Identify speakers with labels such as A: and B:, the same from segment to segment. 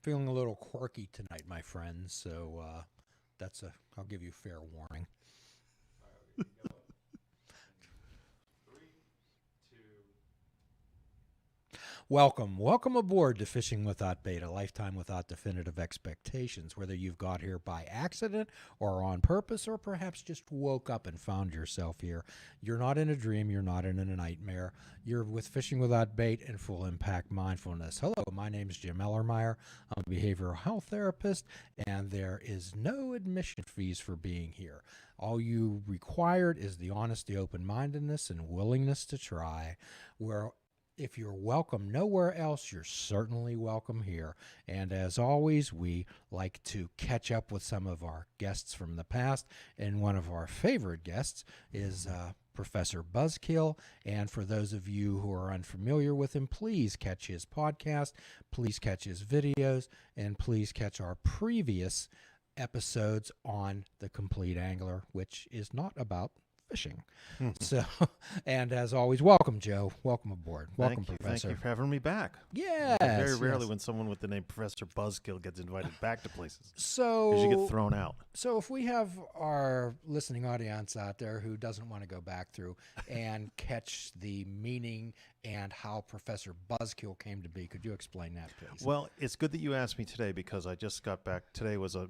A: Feeling a little quirky tonight, my friends. So I'll give you fair warning. Welcome aboard to Fishing Without Bait, a lifetime without definitive expectations. Whether you've got here by accident or on purpose, or perhaps just woke up and found yourself here, you're not in a dream, you're not in a nightmare. You're with Fishing Without Bait and Full Impact Mindfulness. Hello, my name's Jim Ellermeyer. I'm a behavioral health therapist, and there is no admission fees for being here. All you required is the honesty, open-mindedness, and willingness to try. If you're welcome nowhere else, you're certainly welcome here. And as always, we like to catch up with some of our guests from the past. And one of our favorite guests is Professor Buzzkill. And for those of you who are unfamiliar with him, please catch his podcast, please catch his videos, and please catch our previous episodes on The Complete Angler, which is not about fishing. So, and as always, welcome, Joe. Welcome aboard. Welcome, Professor.
B: Thank you for having me back.
A: Yes.
B: Very rarely when someone with the name Professor Buzzkill gets invited back to places.
A: So,
B: because you get thrown out.
A: So if we have our listening audience out there who doesn't want to go back through and catch the meaning and how Professor Buzzkill came to be, could you explain that, please?
B: Well, it's good that you asked me today because I just got back. Today was a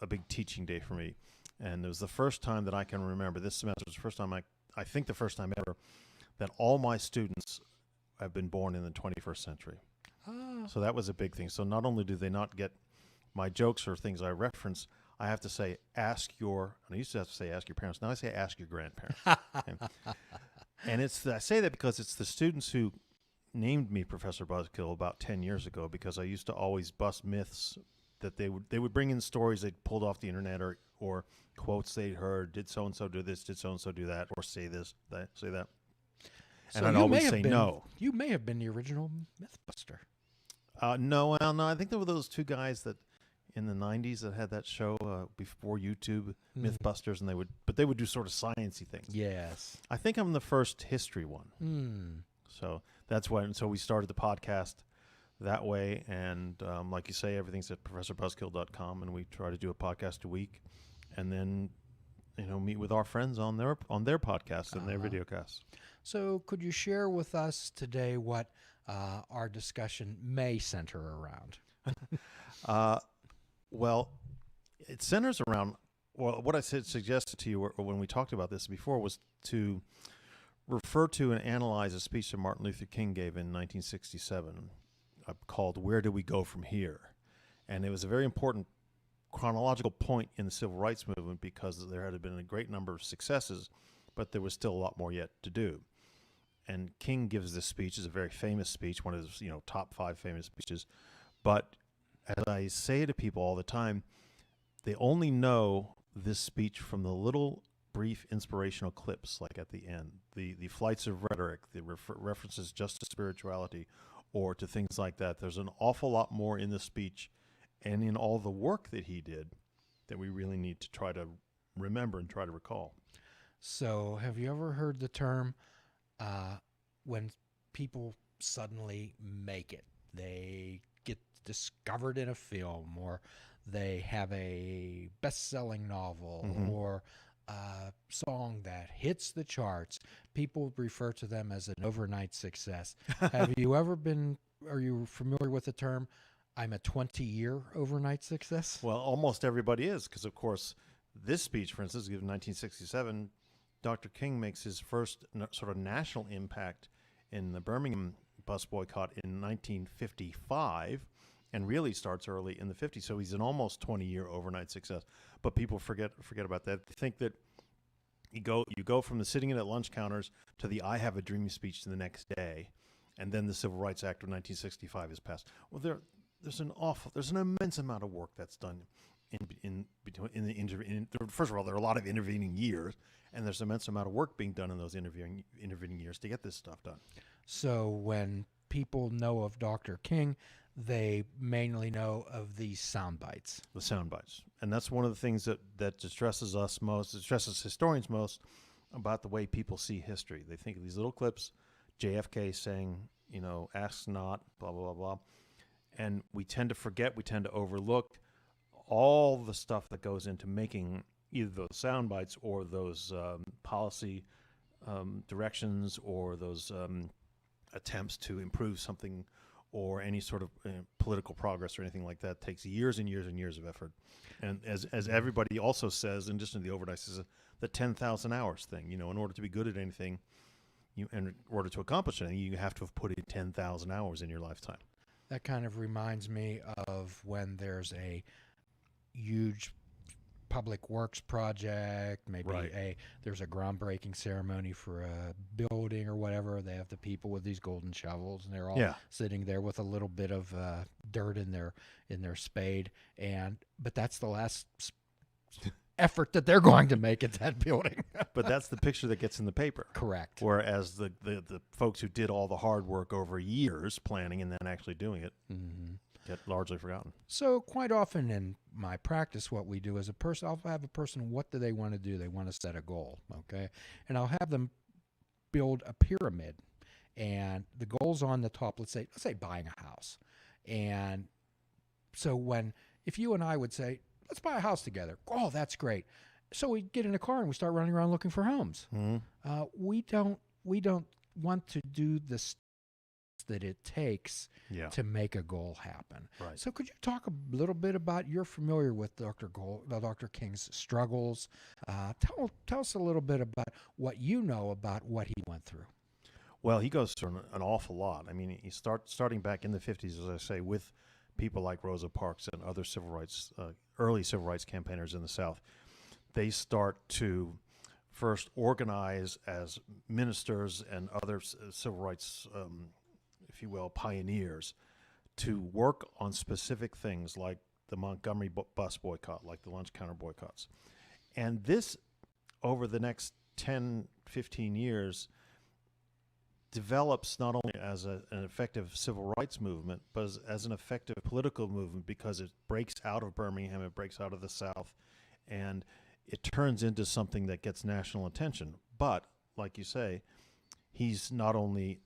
B: big teaching day for me. And it was the first time that I can remember, this semester was the first time, I think the first time ever, that all my students have been born in the 21st century.
A: Ah.
B: So that was a big thing. So not only do they not get my jokes or things I reference, I have to say, I used to have to say ask your parents. Now I say ask your grandparents. And I say that because it's the students who named me Professor Buzzkill about 10 years ago, because I used to always bust myths that they would bring in stories they'd pulled off the internet or quotes they'd heard. Did so and so do this? Did so and so do that? Or say this? Say that? And
A: So
B: I'd always say no.
A: You may have been the original MythBuster.
B: No. I think there were those two guys that in the '90s that had that show before YouTube, MythBusters, and they would do sort of sciencey things.
A: Yes.
B: I think I'm the first history one. So that's why. So we started the podcast that way, and like you say, everything's at professorbuzzkill.com, and we try to do a podcast a week, and then meet with our friends on their podcasts and their videocasts.
A: So could you share with us today what our discussion may center around?
B: Well, it centers around, what I suggested to you when we talked about this before was to refer to and analyze a speech that Martin Luther King gave in 1967 called "Where Do We Go From Here?" And it was a very important chronological point in the civil rights movement because there had been a great number of successes, but there was still a lot more yet to do. And King gives this speech. It's a very famous speech, one of his top 5 famous speeches. But as I say to people all the time, they only know this speech from the little brief inspirational clips, like at the end, the flights of rhetoric, the references just to spirituality or to things like that. There's an awful lot more in the speech and in all the work that he did that we really need to try to remember and try to recall.
A: So have you ever heard the term when people suddenly make it? They get discovered in a film, or they have a best-selling novel, or a song that hits the charts. People refer to them as an overnight success. Are you familiar with the term, I'm a 20-year overnight success?
B: Well, almost everybody is, because, of course, this speech, for instance, given in 1967, Dr. King makes his first sort of national impact in the Birmingham bus boycott in 1955, and really starts early in the 50s. So he's an almost 20-year overnight success. But people forget about that. They think that you go from the sitting in at lunch counters to the "I Have a Dream" speech the next day, and then the Civil Rights Act of 1965 is passed. Well, there's an immense amount of work that's done first of all, there are a lot of intervening years, and there's an immense amount of work being done in those intervening years to get this stuff done.
A: So when people know of Dr. King, they mainly know of these sound bites.
B: The sound bites. And that's one of the things that distresses us most, distresses historians most, about the way people see history. They think of these little clips, JFK saying, ask not, blah, blah, blah, blah. And we tend to forget, we tend to overlook all the stuff that goes into making either those sound bites or those policy directions or those attempts to improve something or any sort of political progress or anything like that takes years and years and years of effort. And as everybody also says, in addition to the overdose, is the 10,000 hours thing. You know, in order to be good at anything, in order to accomplish anything, you have to have put in 10,000 hours in your lifetime.
A: That kind of reminds me of when there's a huge public works project, maybe
B: Right.
A: there's a groundbreaking ceremony for a building or whatever. They have the people with these golden shovels, and they're all
B: Yeah.
A: sitting there with a little bit of dirt in their spade, but that's the last effort that they're going to make at that building.
B: But that's the picture that gets in the paper.
A: Correct.
B: Whereas the folks who did all the hard work over years planning and then actually doing it get largely forgotten.
A: So quite often in my practice, what we do as a person, I'll have a person, what do they want to do? They want to set a goal, okay? And I'll have them build a pyramid. And the goal's on the top, let's say buying a house. And so if you and I would say, let's buy a house together. Oh, that's great. So we get in a car and we start running around looking for homes. We don't want to do the steps that it takes to make a goal happen.
B: Right.
A: So could you talk a little bit about, you're familiar with Dr. King's struggles. Tell us a little bit about what you know about what he went through.
B: Well, he goes through an awful lot. I mean, he starting back in the 50s, as I say, with people like Rosa Parks and other civil rights, early civil rights campaigners in the South. They start to first organize as ministers and other civil rights, if you will, pioneers, to work on specific things like the Montgomery bus boycott, like the lunch counter boycotts. And this, over the next 10, 15 years, develops not only as an effective civil rights movement, but as an effective political movement, because it breaks out of Birmingham, it breaks out of the South, and it turns into something that gets national attention. But, like you say, he's not only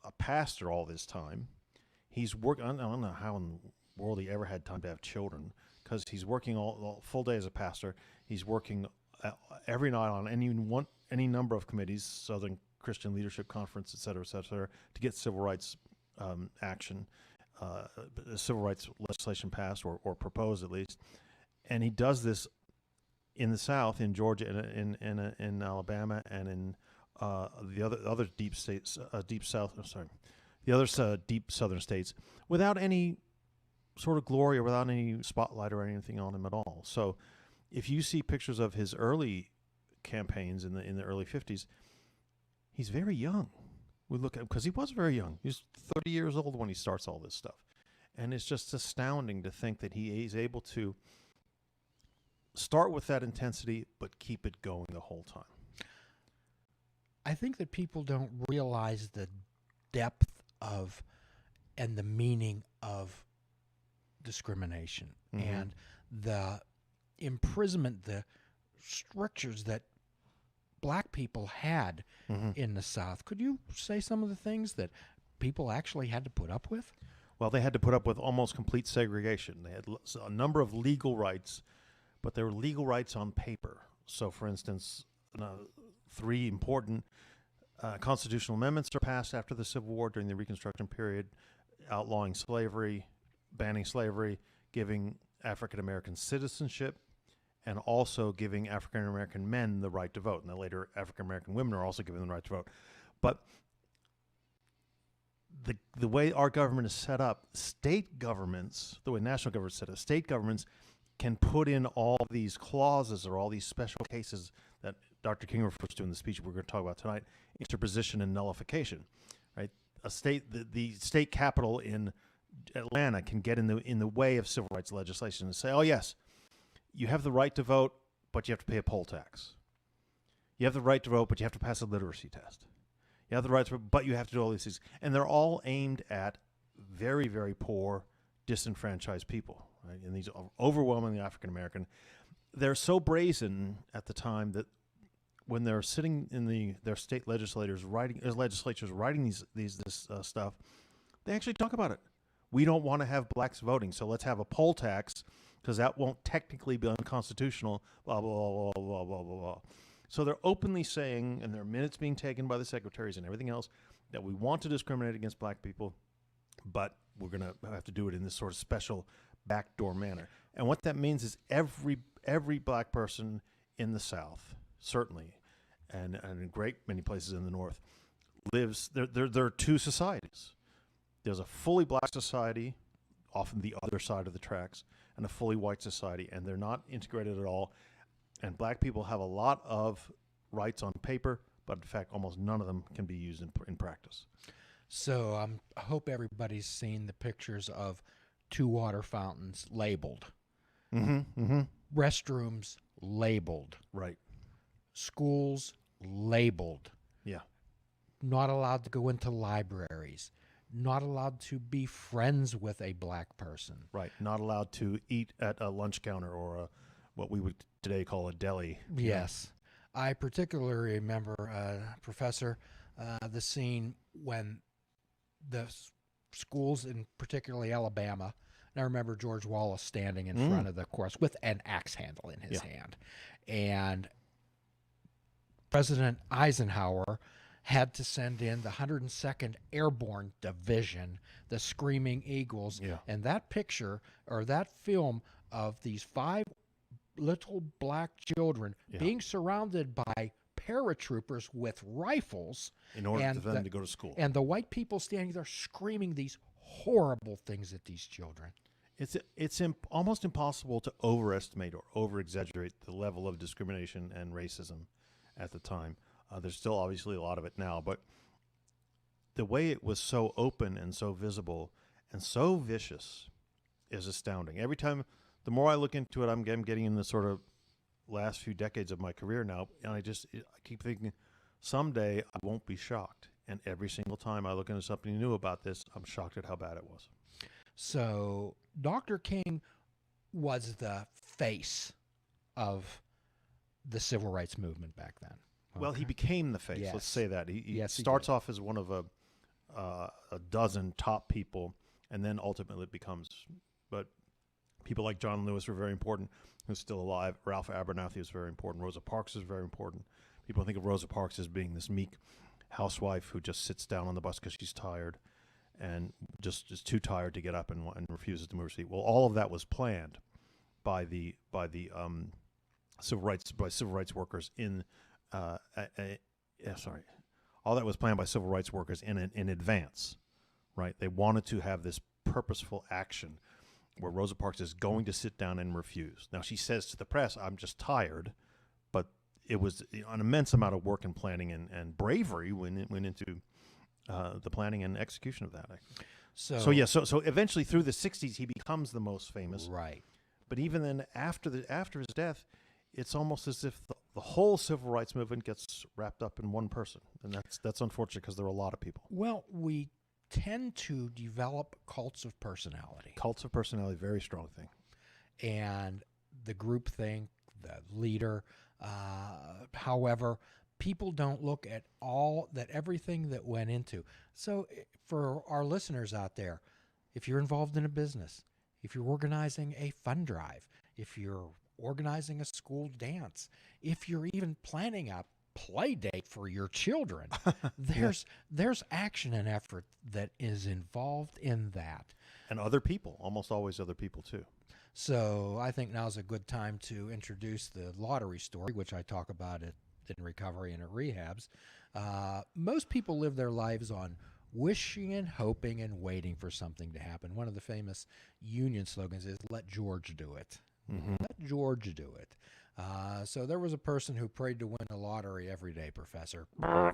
B: a pastor all this time, he's working, I don't know how in the world he ever had time to have children, because he's working all full day as a pastor. He's working every night on any number of committees, Southern Christian Leadership Conference, et cetera, to get civil rights action, civil rights legislation passed or proposed at least. And he does this in the South, in Georgia, in Alabama, and in the other deep states, deep southern states, without any sort of glory or without any spotlight or anything on him at all. So, if you see pictures of his early campaigns in the early 50s, he's very young. We look at, because he was very young. He's 30 years old when he starts all this stuff. And it's just astounding to think that he is able to start with that intensity, but keep it going the whole time.
A: I think that people don't realize the depth of and the meaning of discrimination and the imprisonment, the strictures that black people had in the South. Could you say some of the things that people actually had to put up with?
B: Well, they had to put up with almost complete segregation. They had a number of legal rights, but they were legal rights on paper. So, for instance, 3 important constitutional amendments are passed after the Civil War during the Reconstruction period, outlawing slavery, banning slavery, giving African American citizenship, and also giving African American men the right to vote. And then later, African American women are also given the right to vote. But the way our government is set up, state governments, the way national government is set up, state governments can put in all these clauses or all these special cases that Dr. King refers to in the speech we're going to talk about tonight, interposition and nullification, right? The state capital in Atlanta can get in the way of civil rights legislation and say, oh yes, you have the right to vote, but you have to pay a poll tax. You have the right to vote, but you have to pass a literacy test. You have the right to vote, but you have to do all these things. And they're all aimed at very, very poor, disenfranchised people, right? And these are overwhelmingly African American. They're so brazen at the time that when they're sitting in their state legislatures writing this stuff, they actually talk about it. we don't want to have blacks voting, so let's have a poll tax because that won't technically be unconstitutional, blah, blah, blah, blah, blah, blah, blah. So they're openly saying, and there are minutes being taken by the secretaries and everything else, that we want to discriminate against black people, but we're going to have to do it in this sort of special backdoor manner. And what that means is every black person in the South, certainly, and in great many places in the North, lives, there are two societies. There's a fully black society, often the other side of the tracks, and a fully white society, and they're not integrated at all. And black people have a lot of rights on paper, but in fact, almost none of them can be used in practice.
A: So I hope everybody's seen the pictures of 2 water fountains labeled, restrooms labeled,
B: Right.
A: schools labeled,
B: Yeah.
A: not allowed to go into libraries, not allowed to be friends with a black person.
B: Right. Not allowed to eat at a lunch counter or what we would today call a deli.
A: Yes. I particularly remember, Professor, the scene when the schools, in particularly Alabama, and I remember George Wallace standing in front of the course with an axe handle in his hand. And President Eisenhower had to send in the 102nd Airborne Division, the Screaming Eagles.
B: Yeah.
A: And that picture, or that film of these 5 little black children being surrounded by paratroopers with rifles
B: In order for them to go to school.
A: and the white people standing there screaming these horrible things at these children.
B: It's almost impossible to overestimate or over-exaggerate the level of discrimination and racism at the time. There's still obviously a lot of it now, but the way it was so open and so visible and so vicious is astounding. Every time, the more I look into it, I'm getting in the sort of last few decades of my career now, and I keep thinking, someday I won't be shocked. And every single time I look into something new about this, I'm shocked at how bad it was.
A: So Dr. King was the face of the civil rights movement back then.
B: Well, he became the face.
A: Yes.
B: Let's say that. He
A: Yes, he
B: starts
A: did.
B: off as one of a dozen top people, and then ultimately becomes. But people like John Lewis were very important, who's still alive. Ralph Abernathy was very important. Rosa Parks is very important. People think of Rosa Parks as being this meek housewife who just sits down on the bus because she's tired and just is too tired to get up and refuses to move her seat. Well, all of that was planned by the civil rights workers in. All that was planned by civil rights workers in advance, right? They wanted to have this purposeful action where Rosa Parks is going to sit down and refuse. Now, she says to the press, I'm just tired, but it was an immense amount of work and planning and bravery when it went into the planning and execution of that. So eventually through the 60s, he becomes the most famous.
A: Right.
B: But even then, after his death, it's almost as if the whole civil rights movement gets wrapped up in one person, and that's unfortunate because there are a lot of people.
A: Well, we tend to develop cults of personality.
B: Cults of personality, very strong thing.
A: And the groupthink, the leader. However, people don't look at everything that went into. So for our listeners out there, if you're involved in a business, if you're organizing a fund drive, if you're organizing a school dance, if you're even planning a play date for your children, there's action and effort that is involved in that.
B: And other people, almost always other people too.
A: So I think now's a good time to introduce the lottery story, which I talk about it in recovery and at rehabs. Most people live their lives on wishing and hoping and waiting for something to happen. One of the famous union slogans is, let George do it. Mm-hmm. Let George do it. So there was a person who prayed to win the lottery every day, Professor.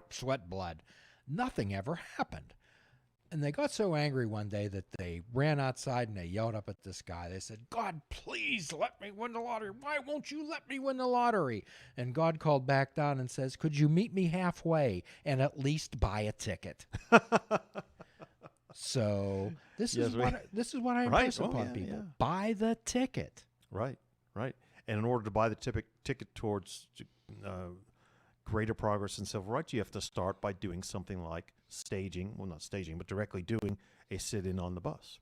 A: Sweat blood. Nothing ever happened. And they got so angry one day that they ran outside and they yelled up at the sky. They said, God, please let me win the lottery. Why won't you let me win the lottery? And God called back down and says, could you meet me halfway and at least buy a ticket? So this is what I impress upon people. Yeah. Buy the ticket.
B: Right. And in order to buy the ticket towards greater progress in civil rights, you have to start by doing something like not staging, but directly doing a sit-in on the bus.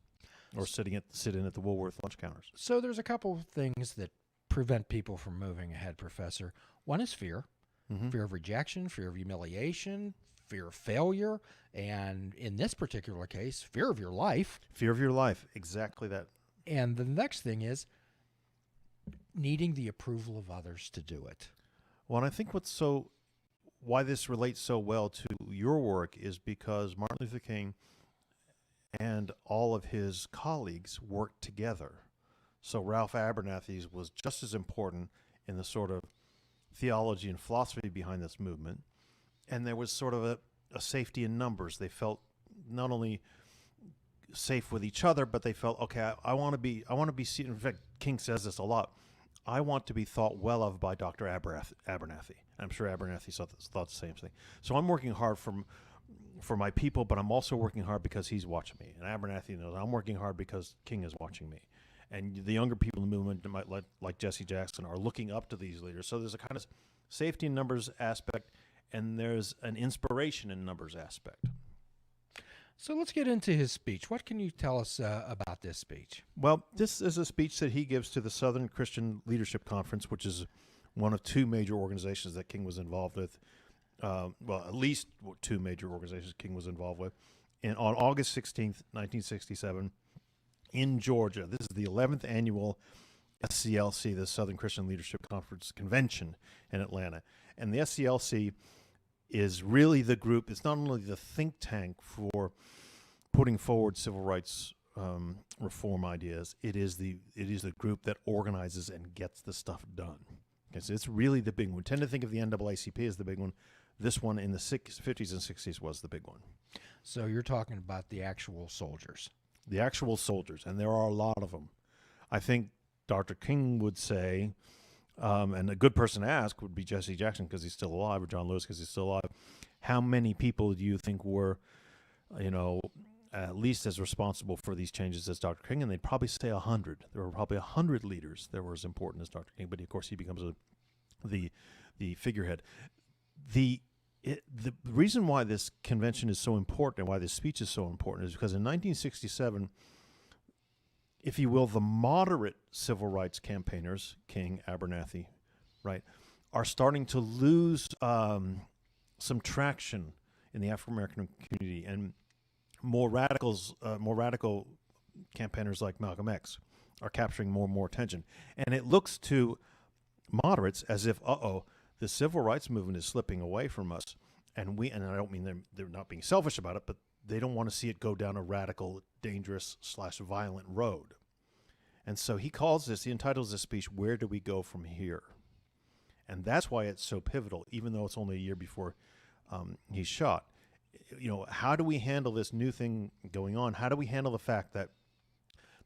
B: or sit in at the Woolworth lunch counters.
A: So there's a couple of things that prevent people from moving ahead, Professor. One is fear. Fear of rejection, fear of humiliation, fear of failure, and in this particular case, fear of your life.
B: Fear of your life, exactly that.
A: And the next thing is needing the approval of others to do it.
B: Well, and I think why this relates so well to your work is because Martin Luther King and all of his colleagues worked together. So Ralph Abernathy's was just as important in the sort of theology and philosophy behind this movement. And there was sort of a safety in numbers. They felt not only safe with each other, but they felt, okay, I want to be seen. In fact, King says this a lot. I want to be thought well of by Dr. Abernathy. I'm sure Abernathy thought the same thing. So I'm working hard for my people, but I'm also working hard because he's watching me. And Abernathy knows I'm working hard because King is watching me. And the younger people in the movement, like Jesse Jackson, are looking up to these leaders. So there's a kind of safety in numbers aspect, and there's an inspiration in numbers aspect.
A: So let's get into his speech. What can you tell us about this speech?
B: Well, this is a speech that he gives to the Southern Christian Leadership Conference, which is one of two major organizations that King was involved with. Well, at least two major organizations King was involved with. And on August 16th, 1967, in Georgia, this is the 11th annual SCLC, the Southern Christian Leadership Conference Convention in Atlanta. And the SCLC is really the group, it's not only the think tank for putting forward civil rights reform ideas, it is the group that organizes and gets the stuff done. Okay, so it's really the big one. We tend to think of the NAACP as the big one. This one in the 50s and 60s was the big one.
A: So you're talking about the actual soldiers.
B: The actual soldiers, and there are a lot of them. I think Dr. King would say, and a good person to ask would be Jesse Jackson because he's still alive, or John Lewis because he's still alive. How many people do you think were, at least as responsible for these changes as Dr. King? And they'd probably say 100. There were probably 100 leaders that were as important as Dr. King, but of course he becomes the figurehead. The reason why this convention is so important and why this speech is so important is because in 1967, if you will, the moderate civil rights campaigners, King, Abernathy, right, are starting to lose some traction in the African American community, and more radical campaigners like Malcolm X are capturing more and more attention. And it looks to moderates as if, the civil rights movement is slipping away from us, and I don't mean they're not being selfish about it, but they don't want to see it go down a radical, dangerous / violent road. And so he entitles this speech, "Where do we go from here?" And that's why it's so pivotal, even though it's only a year before he's shot. How do we handle this new thing going on? How do we handle the fact that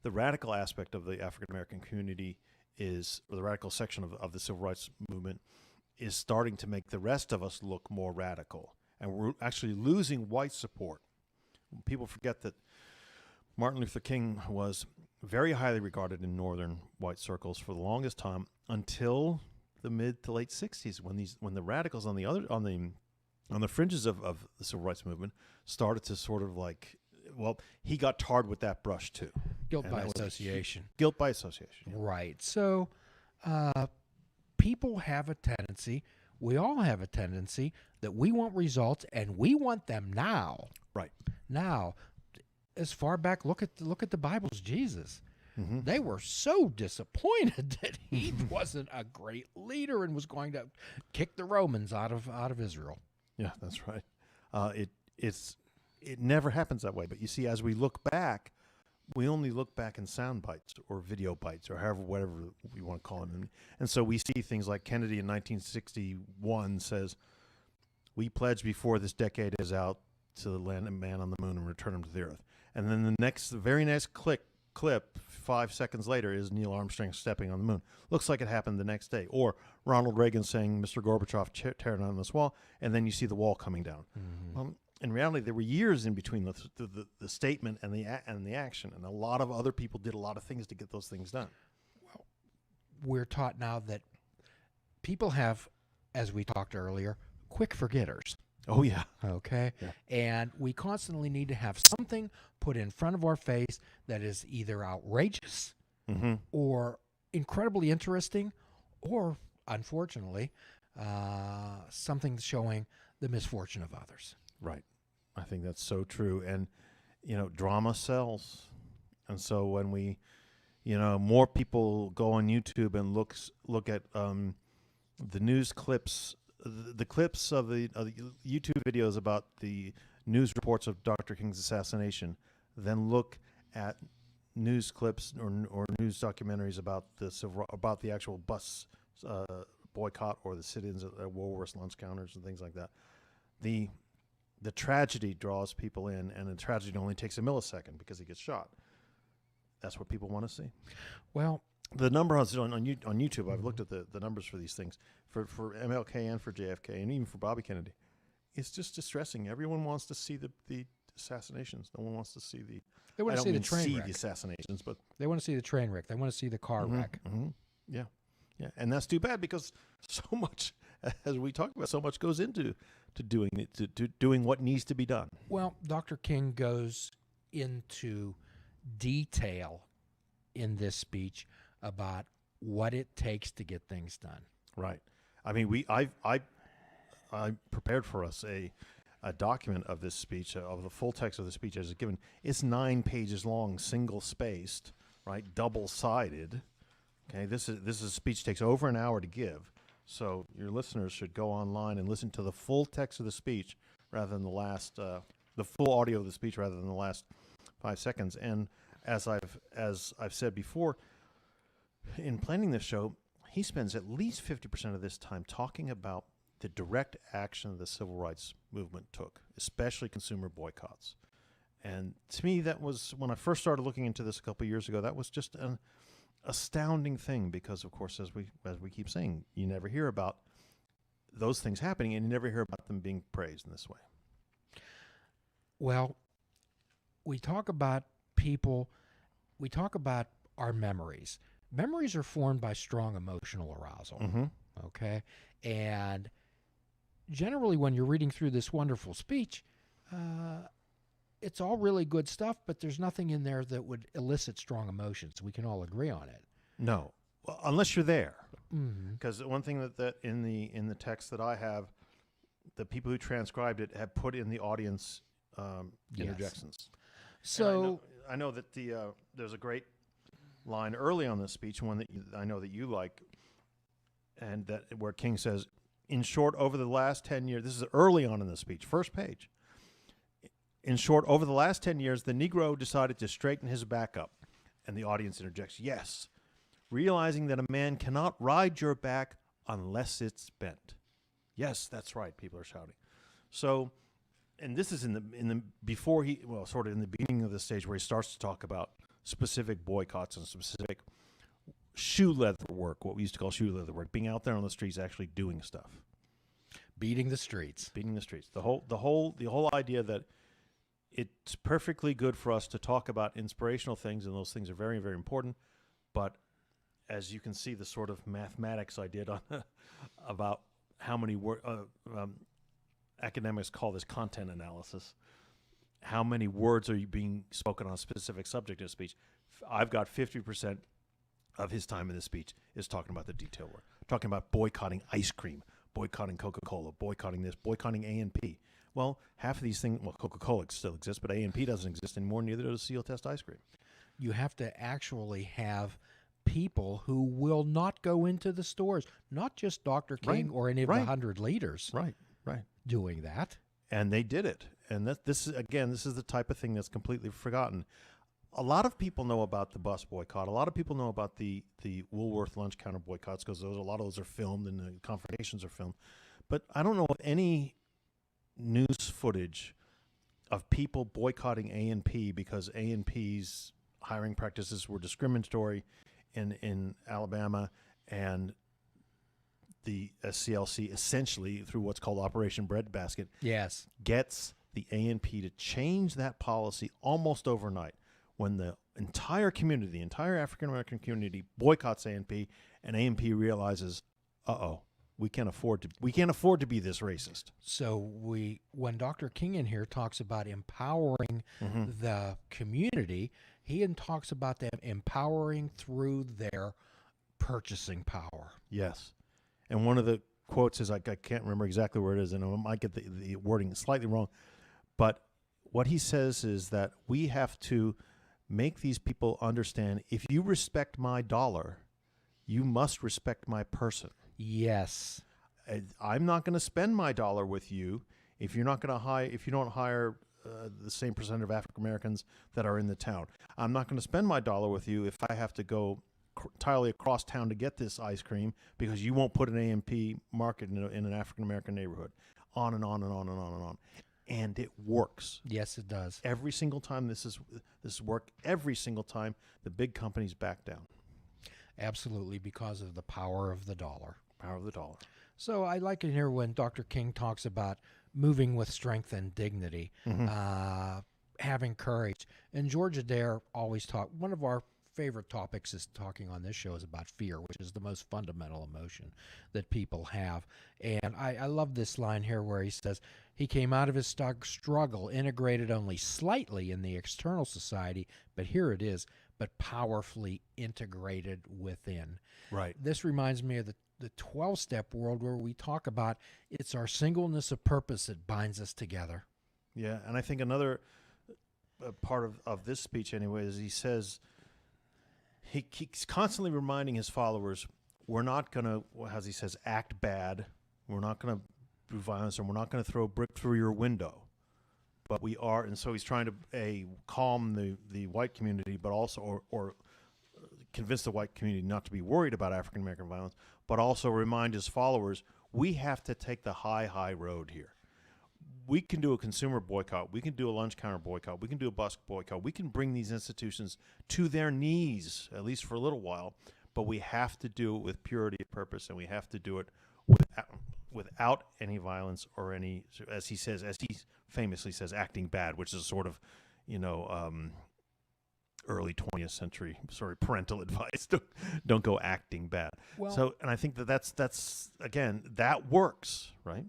B: the radical aspect of the African American community or the radical section of the civil rights movement is starting to make the rest of us look more radical, and we're actually losing white support. People forget that Martin Luther King was very highly regarded in northern white circles for the longest time until the mid to late 60s, when the radicals on the fringes of the civil rights movement started to sort of he got tarred with that brush too.
A: Guilt by association.
B: Guilt by association. Yeah.
A: Right. So people have a tendency, we all have a tendency, that we want results and we want them now.
B: Right.
A: Now, as far back, look at the Bible's Jesus.
B: Mm-hmm.
A: They were so disappointed that he wasn't a great leader and was going to kick the Romans out of Israel.
B: Yeah, that's right. It never happens that way. But you see, as we look back, we only look back in sound bites or video bites or whatever we want to call them. And so we see things like Kennedy in 1961 says, "We pledge before this decade is out to land a man on the moon and return him to the earth." And then the very next clip, 5 seconds later, is Neil Armstrong stepping on the moon. Looks like it happened the next day. Or Ronald Reagan saying, "Mr. Gorbachev, tear down this wall," and then you see the wall coming down. Mm-hmm. In reality, there were years in between the statement and the action, and a lot of other people did a lot of things to get those things done.
A: Well, we're taught now that people have, as we talked earlier, quick forgetters.
B: Oh, yeah.
A: Okay.
B: Yeah.
A: And we constantly need to have something put in front of our face that is either outrageous
B: Mm-hmm.
A: or incredibly interesting or, unfortunately, something showing the misfortune of others.
B: Right. I think that's so true. And, drama sells. And so when more people go on YouTube and look at the news clips, the clips of the YouTube videos about the news reports of Dr. King's assassination, then look at news clips or news documentaries about the actual bus boycott or the sit-ins at Woolworths lunch counters and things like that. The tragedy draws people in, and the tragedy only takes a millisecond because he gets shot. That's what people want to see.
A: Well,
B: the number on YouTube, I've looked at the numbers for these things, for MLK and for JFK and even for Bobby Kennedy. It's just distressing. Everyone wants to see the assassinations. No one wants to see the.
A: They want to see the train wreck.
B: The assassinations, but
A: they want to see the train wreck. They want to see the car wreck.
B: Mm-hmm. Yeah, and that's too bad because so much, as we talked about, so much goes into doing it, to doing what needs to be done.
A: Well, Dr. King goes into detail in this speech about what it takes to get things done.
B: Right. I mean, I prepared for us a document of this speech, of the full text of the speech as it's given. It's 9 pages long, single spaced, right, double sided. Okay, this is a speech takes over an hour to give, so your listeners should go online and listen to the full text of the speech rather than the full audio of the speech rather than the last 5 seconds. And as I've said before, in planning this show, he spends at least 50% of this time talking about the direct action the civil rights movement took, especially consumer boycotts. And to me, that was, when I first started looking into this a couple of years ago, that was just an astounding thing because, of course, as we keep saying, you never hear about those things happening and you never hear about them being praised in this way.
A: Well, we talk about people, we talk about our memories. Memories are formed by strong emotional arousal,
B: Mm-hmm.
A: okay? And generally when you're reading through this wonderful speech, it's all really good stuff, but there's nothing in there that would elicit strong emotions. We can all agree on it.
B: No, well, unless you're there.
A: Mm-hmm.
B: Because one thing that in the text that I have, the people who transcribed it have put in the audience interjections.
A: So
B: I know that there's a great line early on this speech, one that I know that you like, and that where King says, "In short, over the last 10 years," this is early on in the speech, first page. "In short, over the last 10 years, the Negro decided to straighten his back up," and the audience interjects, "Yes, realizing that a man cannot ride your back unless it's bent." Yes, that's right, people are shouting. So, and this is in the before he, well, sort of in the beginning of the stage where he starts to talk about specific boycotts and specific shoe leather work, what we used to call shoe leather work, being out there on the streets actually doing stuff.
A: beating the streets.
B: The whole idea that it's perfectly good for us to talk about inspirational things, and those things are very, very important. But as you can see, the sort of mathematics I did on about how many academics call this content analysis. How many words are you being spoken on a specific subject in a speech? I've got 50% of his time in this speech is talking about the detail work, talking about boycotting ice cream, boycotting Coca-Cola, boycotting this, boycotting A&P. Well, half of these things, well, Coca-Cola still exists, but A&P doesn't exist anymore, neither does Seal Test ice cream.
A: You have to actually have people who will not go into the stores, not just Dr. King or any of the 100 leaders
B: Right.
A: doing that.
B: And they did it. And this is the type of thing that's completely forgotten. A lot of people know about the bus boycott. A lot of people know about the Woolworth lunch counter boycotts because a lot of those are filmed and the confrontations are filmed. But I don't know of any news footage of people boycotting A&P because A&P's hiring practices were discriminatory in Alabama, and the SCLC essentially, through what's called Operation Breadbasket,
A: Yes.
B: gets the A&P to change that policy almost overnight when the entire community, the entire African-American community boycotts A&P, and A&P realizes, We can't afford to be this racist.
A: So when Dr. King in here talks about empowering the community, he talks about them empowering through their purchasing power.
B: Yes. And one of the quotes is, I can't remember exactly where it is, and I might get the wording slightly wrong, but what he says is that we have to make these people understand, if you respect my dollar, you must respect my person.
A: Yes.
B: I'm not going to spend my dollar with you if you're not going to hire, if you don't hire the same percent of African Americans that are in the town. I'm not going to spend my dollar with you if I have to go entirely across town to get this ice cream because you won't put an A&P market in an African American neighborhood. On and on and on and on and on. And it works.
A: Yes, it does.
B: Every single time this worked, every single time the big companies back down.
A: Absolutely, because of the power of the dollar.
B: Power of the dollar.
A: So I like it here when Dr. King talks about moving with strength and dignity, having courage. And George Adair always one of our favorite topics is talking on this show is about fear, which is the most fundamental emotion that people have. And I love this line here where he says, he came out of his struggle integrated only slightly in the external society, but here it is, but powerfully integrated within.
B: Right.
A: This reminds me of the 12-step world where we talk about it's our singleness of purpose that binds us together.
B: Yeah, and I think another part of this speech anyway is he says, he's constantly reminding his followers, we're not going to, as he says, act bad. We're not going to do violence, and we're not going to throw a brick through your window. But we are, and so he's trying to calm the white community, but also, or convince the white community not to be worried about African American violence, but also remind his followers, we have to take the high road here. We can do a consumer boycott. We can do a lunch counter boycott. We can do a bus boycott. We can bring these institutions to their knees, at least for a little while, but we have to do it with purity of purpose, and we have to do it without any violence or any, as he famously says, acting bad, which is sort of, early 20th century parental advice. Don't go acting bad. Well, and I think that's again, that works, right?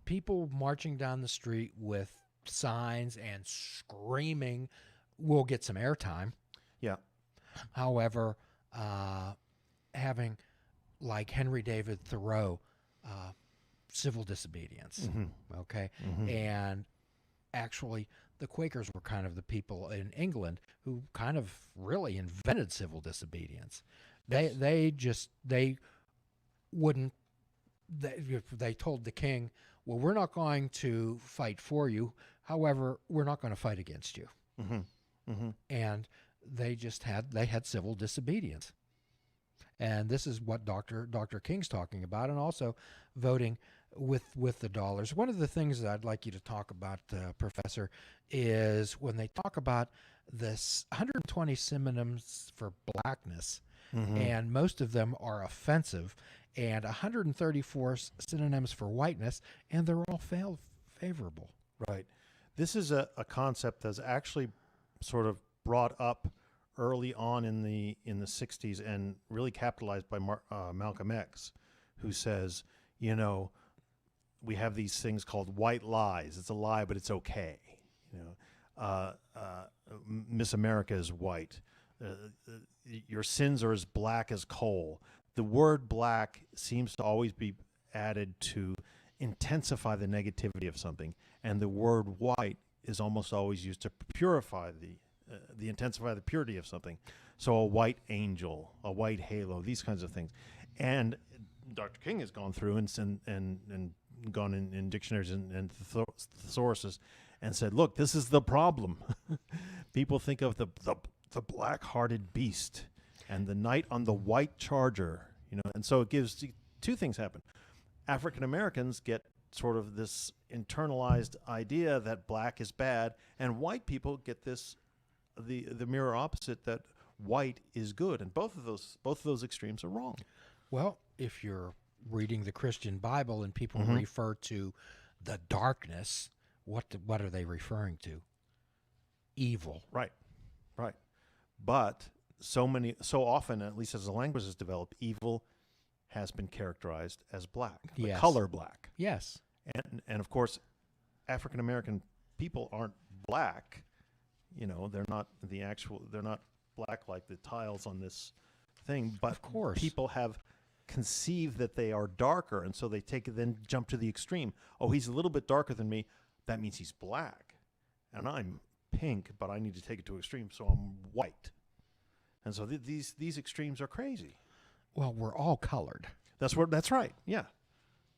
A: People marching down the street with signs and screaming will get some airtime.
B: Yeah.
A: However, having like Henry David Thoreau, civil disobedience, okay? And actually, the Quakers were kind of the people in England who kind of really invented civil disobedience. They told the king, well, we're not going to fight for you. However, we're not going to fight against you. And they had civil disobedience. And this is what Dr. King's talking about, and also voting with the dollars. One of the things that I'd like you to talk about, Professor, is when they talk about this 120 synonyms for blackness, and most of them are offensive, and 134 synonyms for whiteness, and they're all favorable.
B: Right. This is a concept that's actually sort of brought up early on in the 60s and really capitalized by Malcolm X, who says, we have these things called white lies. It's a lie, but it's okay. Miss America is white. Your sins are as black as coal. The word black seems to always be added to intensify the negativity of something, and the word white is almost always used to purify intensify the purity of something. So a white angel, a white halo, these kinds of things. And Dr. King has gone through and gone in dictionaries and thesauruses and said, look, this is the problem. People think of the black-hearted beast and the knight on the white charger, and so it gives two things happen. African Americans get sort of this internalized idea that black is bad, and white people get this the mirror opposite, that white is good, and both of those extremes are wrong.
A: Well, if you're reading the Christian Bible and people refer to the darkness, what are they referring to? Evil.
B: Right. But so often, at least as the language has developed, evil has been characterized as black, the
A: Yes.
B: color black.
A: Yes.
B: And of course, African American people aren't black. They're not they're not black like the tiles on this thing, but
A: Of course.
B: people have conceived that they are darker, and so they then jump to the extreme. Oh, he's a little bit darker than me. That means he's black. And I'm pink, but I need to take it to an extreme, so I'm white. And so these extremes are crazy.
A: Well, we're all colored.
B: That's right. Yeah.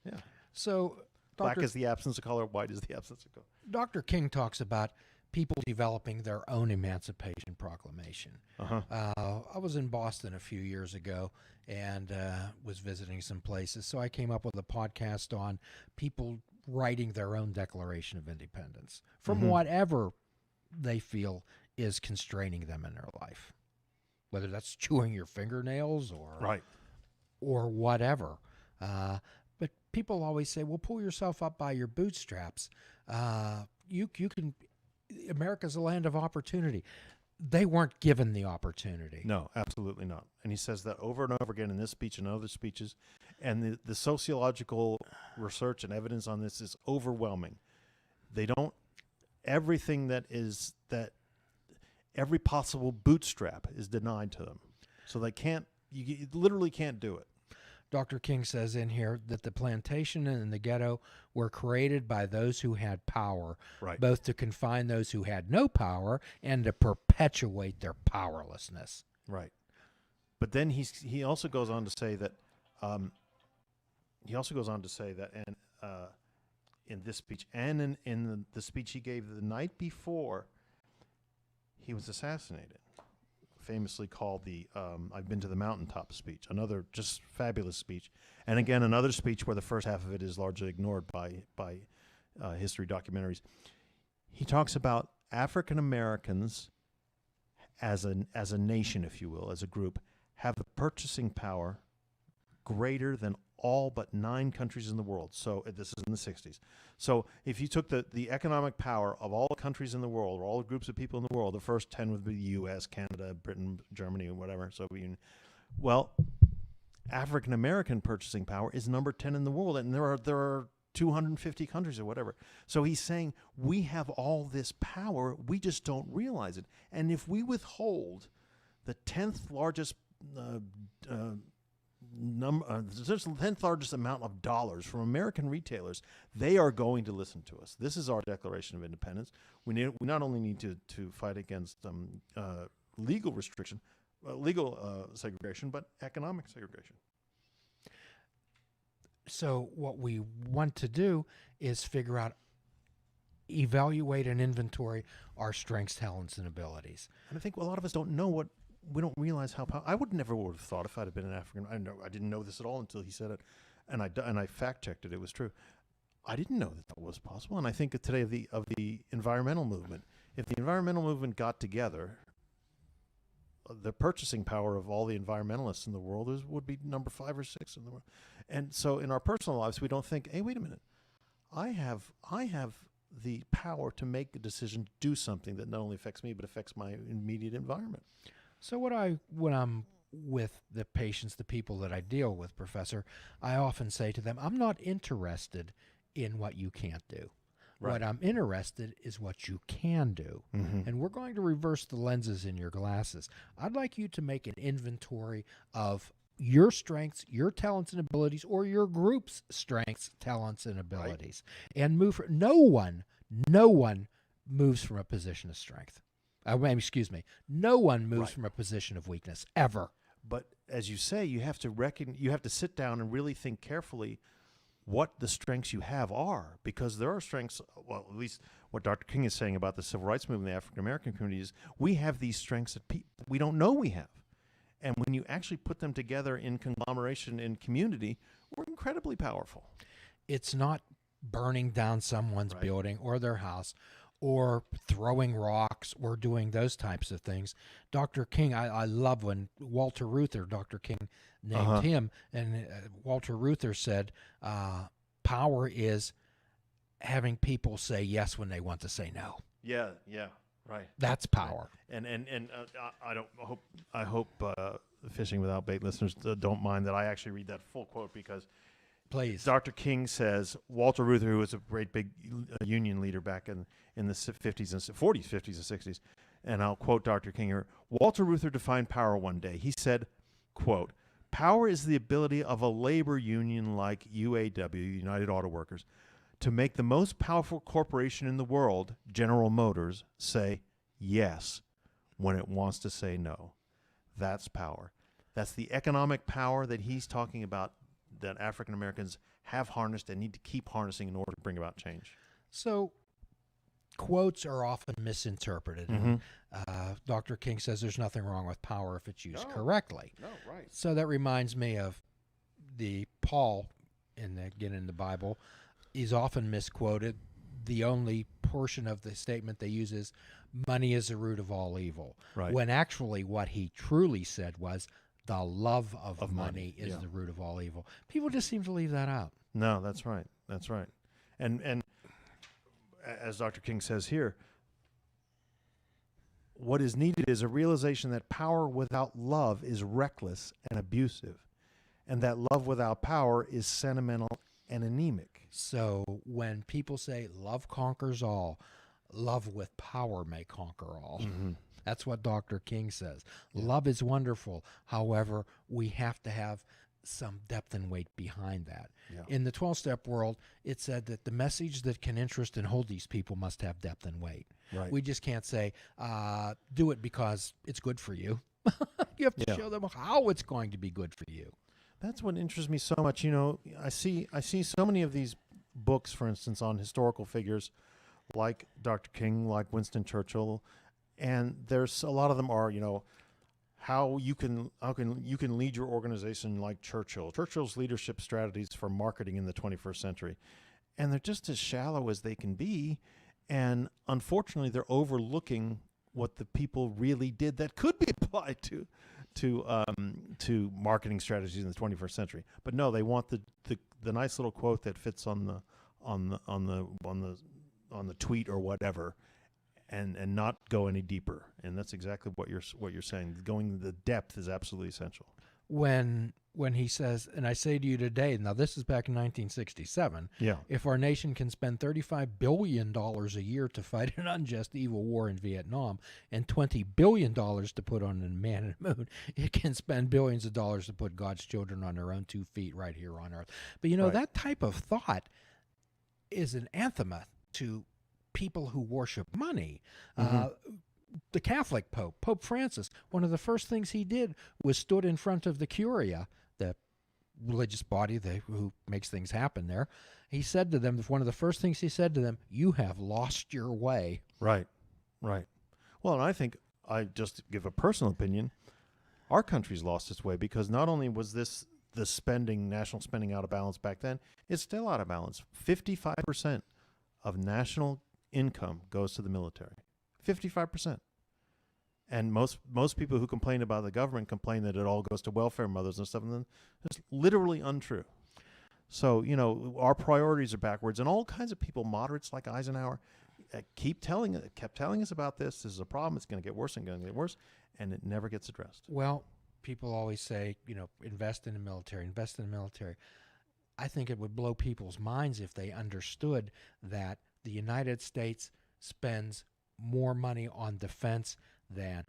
B: Yeah.
A: So
B: Black is the absence of color, white is the absence of color.
A: Dr. King talks about people developing their own Emancipation Proclamation.
B: Uh-huh.
A: I was in Boston a few years ago and was visiting some places, so I came up with a podcast on people writing their own Declaration of Independence from whatever they feel is constraining them in their life, whether that's chewing your fingernails or whatever. But people always say, well, pull yourself up by your bootstraps. You can. America's a land of opportunity. They weren't given the opportunity.
B: No, absolutely not. And he says that over and over again in this speech and other speeches. And the sociological research and evidence on this is overwhelming. Every possible bootstrap is denied to them. So you literally can't do it.
A: Dr. King says in here that the plantation and the ghetto were created by those who had power,
B: Right.
A: both to confine those who had no power and to perpetuate their powerlessness.
B: Right. But then he also goes on to say that and in this speech and in the speech he gave the night before he was assassinated, famously called the I've Been to the Mountaintop speech, another just fabulous speech. And again, another speech where the first half of it is largely ignored by history documentaries. He talks about African Americans as a nation, if you will, as a group, have the purchasing power greater than all but 9 countries in the world. So this is in the 60s. So if you took the economic power of all the countries in the world, or all the groups of people in the world, the first 10 would be the U.S., Canada, Britain, Germany, and whatever, Soviet Union. Well, African American purchasing power is number 10 in the world, and there are 250 countries or whatever. So he's saying we have all this power, we just don't realize it. And if we withhold the 10th largest just the 10th largest amount of dollars from American retailers, they are going to listen to us. This is our Declaration of Independence. We not only need to fight against legal restriction, legal segregation, but economic segregation.
A: So what we want to do is figure out, evaluate and inventory our strengths, talents, and abilities.
B: And I think a lot of us don't know we don't realize how I would have thought if I'd have been an African. I didn't know this at all until he said it, and I fact checked it. It was true. I didn't know that was possible. And I think today of the environmental movement, if the environmental movement got together, the purchasing power of all the environmentalists in the world would be number 5 or 6 in the world. And so in our personal lives, we don't think, hey, wait a minute, I have the power to make a decision to do something that not only affects me but affects my immediate environment.
A: So when I'm with the patients, the people that I deal with, Professor, I often say to them, I'm not interested in what you can't do. Right. What I'm interested is what you can do. Mm-hmm. And we're going to reverse the lenses in your glasses. I'd like you to make an inventory of your strengths, your talents and abilities, or your group's strengths, talents, and abilities. Right. And no one moves from a position of strength. No one moves from a position of weakness, ever.
B: But as you say, you have to sit down and really think carefully what the strengths you have are, because there are strengths, well, at least what Dr. King is saying about the civil rights movement in the African American community is we have these strengths that we don't know we have. And when you actually put them together in conglomeration in community, we're incredibly powerful.
A: It's not burning down someone's building or their house, or throwing rocks, or doing those types of things. Dr. King, I love when Walter Reuther, Dr. King named him, and Walter Reuther said, power is having people say yes when they want to say no.
B: Yeah, right.
A: That's power.
B: And I hope Fishing Without Bait listeners don't mind that I actually read that full quote, because
A: Please.
B: Dr. King says, Walter Reuther, who was a great big union leader back in the 50s and 40s, 50s and 60s, and I'll quote Dr. King here. Walter Reuther defined power one day. He said, quote, "Power is the ability of a labor union like UAW, United Auto Workers, to make the most powerful corporation in the world, General Motors, say yes when it wants to say no." That's power. That's the economic power that he's talking about, that African Americans have harnessed and need to keep harnessing in order to bring about change.
A: So quotes are often misinterpreted.
B: Mm-hmm.
A: Dr. King says there's nothing wrong with power if it's used
B: No.
A: correctly.
B: No, right.
A: So that reminds me of the Paul in the Bible. He's often misquoted. The only portion of the statement they use is money is the root of all evil.
B: Right.
A: When actually what he truly said was the love of money is
B: yeah.
A: the root of all evil. People just seem to leave that out.
B: No, that's right. That's right. And as Dr. King says here, what is needed is a realization that power without love is reckless and abusive, and that love without power is sentimental and anemic.
A: So when people say love conquers all, love with power may conquer all.
B: Mm-hmm.
A: That's what Dr. King says.
B: Yeah.
A: Love is wonderful. However, we have to have some depth and weight behind that.
B: Yeah.
A: In the 12-step world, it said that the message that can interest and hold these people must have depth and weight.
B: Right.
A: We just can't say, do it because it's good for you. You have to
B: Yeah.
A: show them how it's going to be good for you.
B: That's what interests me so much. You know, I see so many of these books, for instance, on historical figures like Dr. King, like Winston Churchill, and there's a lot of them are, you know, how you can lead your organization like Churchill. Churchill's leadership strategies for marketing in the 21st century. And they're just as shallow as they can be, and unfortunately they're overlooking what the people really did that could be applied to marketing strategies in the 21st century. But no, they want the nice little quote that fits on the tweet or whatever, and not go any deeper. And that's exactly what you're saying. Going the depth is absolutely essential.
A: When he says, and I say to you today, now this is back in 1967,
B: Yeah.
A: if our nation can spend $35 billion a year to fight an unjust, evil war in Vietnam and $20 billion to put on a man in the moon, it can spend billions of dollars to put God's children on their own 2 feet right here on earth. But, you know,
B: Right.
A: that type of thought is an anathema to people who worship money. The Catholic Pope, Pope Francis, one of the first things he did was stood in front of the Curia, the religious body who makes things happen there. He said to them, one of the first things he said to them, "You have lost your way."
B: Right. Right. Well, and I think, I just give a personal opinion, our country's lost its way, because not only was the national spending out of balance back then, it's still out of balance. 55% of national income goes to the military. 55%. And most people who complain about the government complain that it all goes to welfare mothers and stuff, and then it's literally untrue. So, you know, our priorities are backwards, and all kinds of people, moderates like Eisenhower, kept telling us about this. This is a problem. It's going to get worse and going to get worse, and it never gets addressed.
A: Well, people always say, you know, invest in the military, invest in the military. I think it would blow people's minds if they understood that the United States spends more money on defense than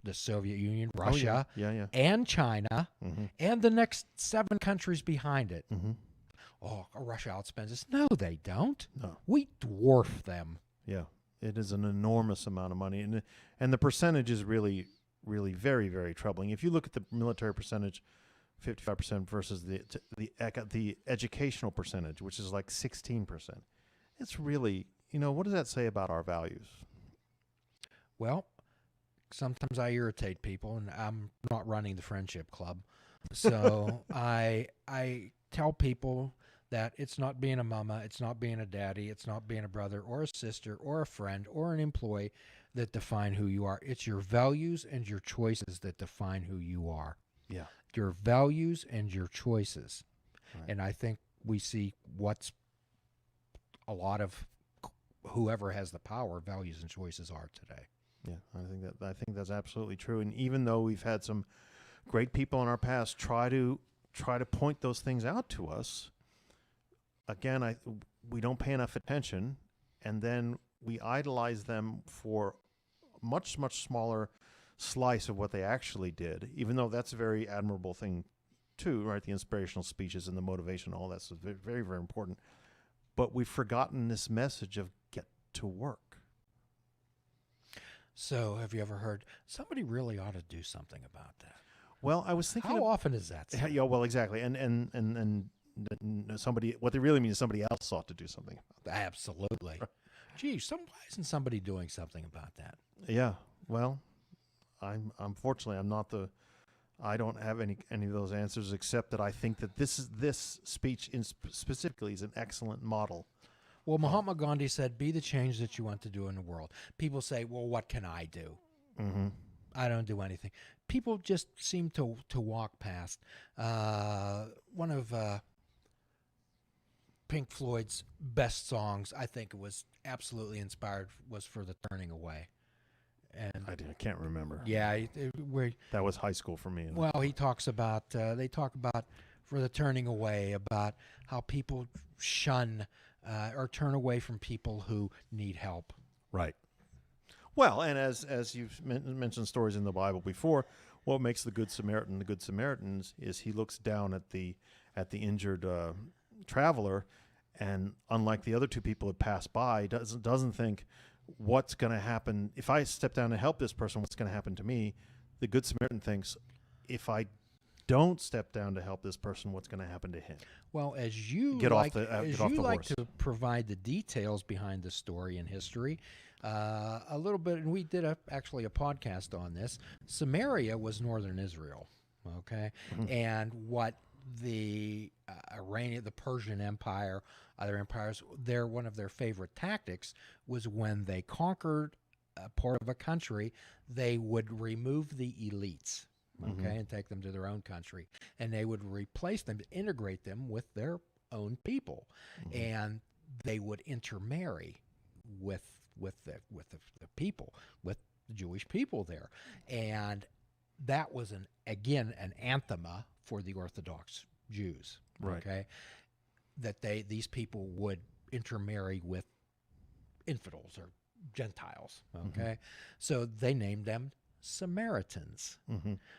A: the Soviet Union, Russia,
B: Yeah.
A: and China,
B: Mm-hmm.
A: and the next 7 countries behind it.
B: Mm-hmm.
A: Oh, Russia outspends us. No, they don't.
B: No.
A: We dwarf them.
B: Yeah, it is an enormous amount of money, and the percentage is really, really very, very troubling. If you look at the military percentage, 55% versus the educational percentage, which is like 16%, it's really, you know, what does that say about our values?
A: Well, sometimes I irritate people, and I'm not running the friendship club. So I tell people that it's not being a mama, it's not being a daddy, it's not being a brother or a sister or a friend or an employee that define who you are. It's your values and your choices that define who you are.
B: Yeah.
A: Your values and your choices.
B: Right.
A: And I think we see what's a lot of whoever has the power, values and choices are today.
B: Yeah, I think that's absolutely true. And even though we've had some great people in our past try to point those things out to us. Again, we don't pay enough attention, and then we idolize them for a much, much smaller slice of what they actually did, even though that's a very admirable thing too, right? The inspirational speeches and the motivation, all that's very, very, very important. But we've forgotten this message of get to work.
A: So, have you ever heard somebody really ought to do something about that?
B: Well, I was thinking,
A: How often is that said?
B: yeah, well, exactly, and somebody, what they really mean is somebody else ought to do something.
A: Absolutely. Gee, why isn't somebody doing something about that?
B: Yeah, well, unfortunately I'm not I don't have any of those answers, except that I think that this speech specifically is an excellent model.
A: Well, Mahatma Gandhi said, "Be the change that you want to do in the world." People say, "Well, what can I do?"
B: Mm-hmm.
A: I don't do anything. People just seem to walk past. One of Pink Floyd's best songs, I think it was absolutely inspired, was For the Turning Away. And
B: I can't remember.
A: yeah,
B: That was high school for me.
A: well, he talks about they talk about For the Turning Away, about how people shun or turn away from people who need help.
B: Right. Well, and as you've mentioned stories in the Bible before, what makes the Good Samaritan is he looks down at the injured traveler, and unlike the other two people that passed by, doesn't think, what's going to happen if I step down to help this person? What's going to happen to me? The Good Samaritan thinks, if I don't step down to help this person, what's going to happen to him?
A: Well, as you
B: Get off
A: like,
B: the
A: as
B: horse.
A: you like to provide the details behind the story and history, a little bit, and we did actually a podcast on this. Samaria was northern Israel, okay, and what the Iranian, the Persian Empire, other empires, one of their favorite tactics was when they conquered a part of a country, they would remove the elites, okay, and take them to their own country, and they would replace them, integrate them with their own people, and they would intermarry with the people, with the Jewish people there, and that was an anathema for the Orthodox Jews,
B: Right.
A: okay, that these people would intermarry with infidels or Gentiles, okay, so they named them Samaritans.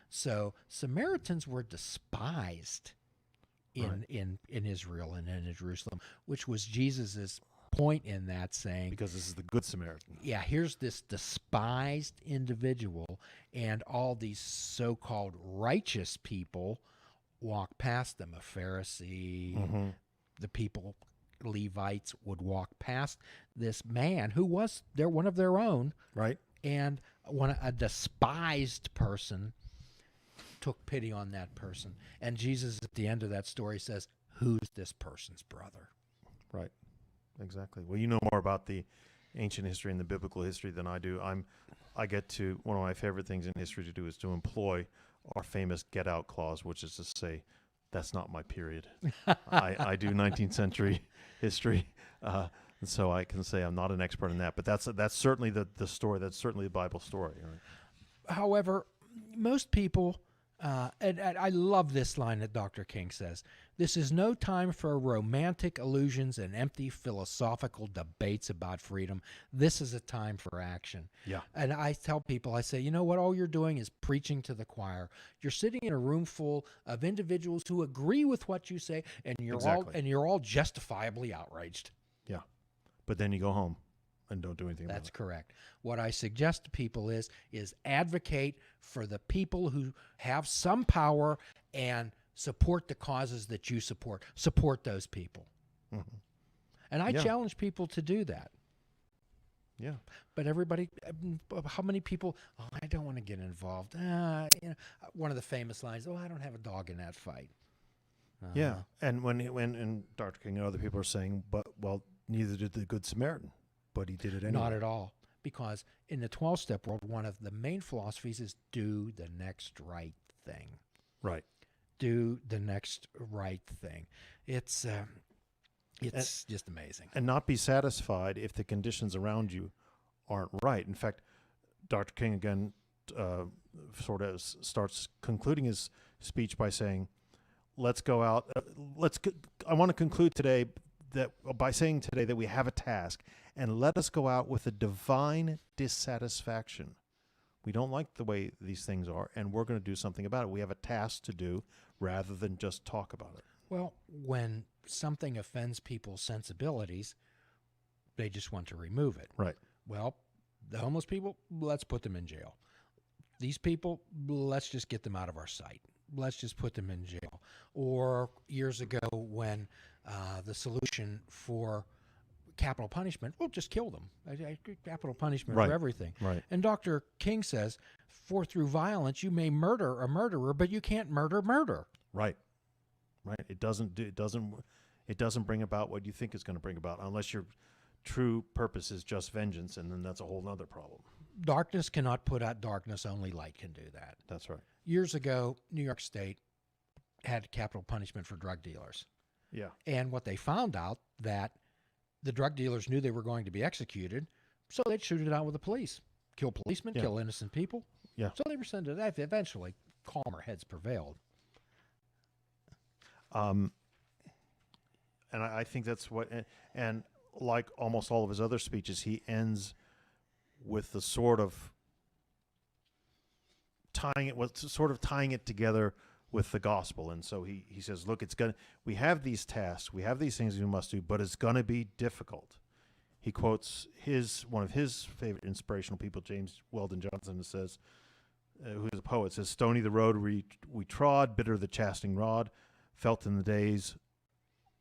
A: So Samaritans were despised in Israel and in Jerusalem, which was Jesus's point in that, saying,
B: Because this is the Good Samaritan.
A: yeah, here's this despised individual, and all these so-called righteous people walk past them. A Pharisee, the people, Levites, would walk past this man who was one of their own,
B: Right.
A: and when a despised person took pity on that person. And Jesus, at the end of that story, says, "Who's this person's brother?"
B: Right. Exactly. Well, you know more about the ancient history and the biblical history than I do. I get to, one of my favorite things in history to do is to employ our famous get out clause, which is to say, that's not my period. I do 19th century history, and so I can say I'm not an expert in that. But that's certainly the story. That's certainly the Bible story. Right?
A: However, most people, and I love this line that Dr. King says, "This is no time for romantic illusions and empty philosophical debates about freedom. This is a time for action."
B: Yeah.
A: And I tell people, I say, you know what, all you're doing is preaching to the choir. You're sitting in a room full of individuals who agree with what you say, and you're all justifiably outraged.
B: Yeah. But then you go home and don't do anything
A: That's
B: about
A: correct. What I suggest to people is advocate for the people who have some power and support the causes that you support. Support those people. And I challenge people to do that.
B: Yeah.
A: But everybody, how many people, "Oh, I don't want to get involved." One of the famous lines, "Oh, I don't have a dog in that fight."
B: Yeah. And when Dr. King and other people are saying, neither did the Good Samaritan, but he did it anyway.
A: Not at all. Because in the 12-step world, one of the main philosophies is do the next right thing.
B: Right.
A: Do the next right thing. It's just amazing.
B: And not be satisfied if the conditions around you aren't right. In fact, Dr. King again sort of starts concluding his speech by saying, let's go out. I want to conclude today by saying today that we have a task, and let us go out with a divine dissatisfaction. We don't like the way these things are, and we're going to do something about it. We have a task to do rather than just talk about it.
A: Well, when something offends people's sensibilities, they just want to remove it.
B: Right.
A: Well, the homeless people, let's put them in jail. These people, let's just get them out of our sight. Let's just put them in jail. Or years ago when the solution for capital punishment, well, just kill them. Capital punishment
B: Right.
A: for everything.
B: Right.
A: And Dr. King says, for through violence you may murder a murderer, but you can't murder murder.
B: Right. Right. It doesn't bring about what you think it's going to bring about, unless your true purpose is just vengeance, and then that's a whole other problem.
A: Darkness cannot put out darkness. Only light can do that.
B: That's right.
A: Years ago, New York State had capital punishment for drug dealers.
B: Yeah.
A: And what they found out, that the drug dealers knew they were going to be executed, so they'd shoot it out with the police. Kill policemen,
B: Yeah.
A: kill innocent people.
B: Yeah.
A: So they rescinded that. Eventually, calmer heads prevailed.
B: And I think that's what, and like almost all of his other speeches, he ends with the sort of tying it together with the gospel. And so he says, look, we have these tasks, we have these things we must do, but it's going to be difficult. He quotes one of his favorite inspirational people, James Weldon Johnson, who says, who's a poet, says, "Stony the road we trod, bitter the chastening rod, felt in the days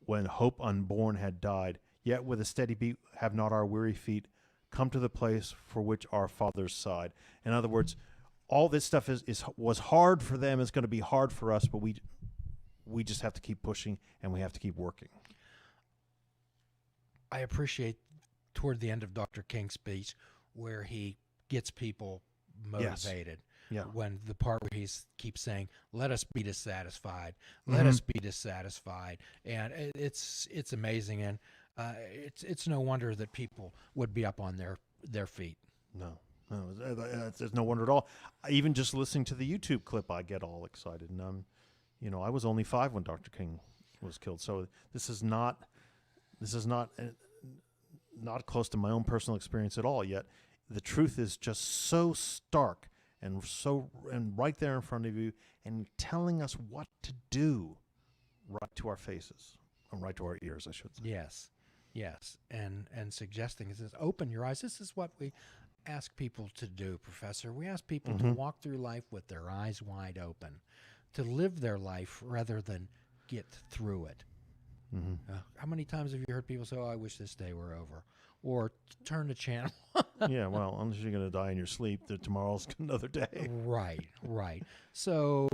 B: when hope unborn had died. Yet with a steady beat have not our weary feet come to the place for which our fathers sighed." In other words, all this stuff was hard for them. It's going to be hard for us, but we just have to keep pushing, and we have to keep working.
A: I appreciate toward the end of Dr. King's speech where he gets people motivated.
B: Yeah.
A: When the part where he keeps saying, "Let us be dissatisfied, let us be dissatisfied," and it's amazing, and it's no wonder that people would be up on their feet.
B: No, there's no wonder at all. Even just listening to the YouTube clip, I get all excited. And I was only 5 when Dr. King was killed, so this is not close to my own personal experience at all. Yet the truth is just so stark and right there in front of you, and telling us what to do, right to our faces, and right to our ears, I should say.
A: Yes, and suggesting it says, open your eyes. This is what we ask people to do, Professor. We ask people to walk through life with their eyes wide open, to live their life rather than get through it. How many times have you heard people say, "Oh, I wish this day were over," or "Turn the channel"?
B: Yeah, well, unless you're going to die in your sleep, tomorrow's another day.
A: Right. So,